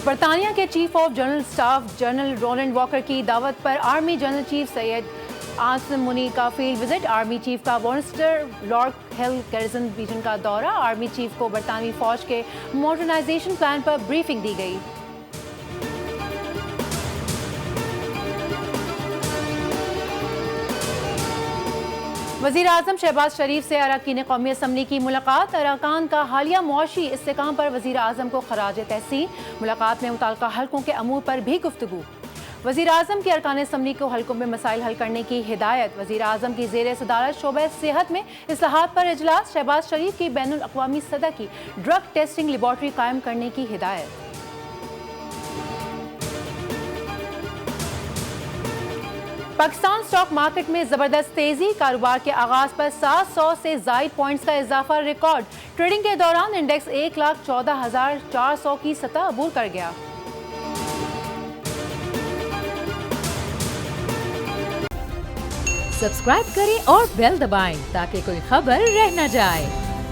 برطانیہ کے chief of general staff general Roland Walker کی دعوت پر army general chief Syed Asim منی کا فیلڈ وزٹ، آرمی چیف کا وارنسٹر لارک ہل گیرزن ریجن کا دورہ، آرمی چیف کو برطانوی فوج کے ماڈرنائزیشن پلان پر بریفنگ دی گئی۔ وزیر اعظم شہباز شریف سے اراکین قومی اسمبلی کی ملاقات، اراکان کا حالیہ معاشی استحکام پر وزیر اعظم کو خراج تحسین، ملاقات میں متعلقہ حلقوں کے امور پر بھی گفتگو۔ وزیر اعظم کی ارکان اسمبلی کو حلقوں میں مسائل حل کرنے کی ہدایت، وزیر اعظم کی زیر صدارت شعبہ صحت میں اصلاحات پر اجلاس، شہباز شریف کی بین الاقوامی سطح کی ڈرگ ٹیسٹنگ لیبارٹری قائم کرنے کی ہدایت۔ پاکستان سٹاک مارکیٹ میں زبردست تیزی، کاروبار کے آغاز پر 700 سے زائد پوائنٹس کا اضافہ ریکارڈ، ٹریڈنگ کے دوران انڈیکس 1,14,400 کی سطح عبور کر گیا۔ سبسکرائب کریں اور بیل دبائیں تاکہ کوئی خبر رہ نہ جائے۔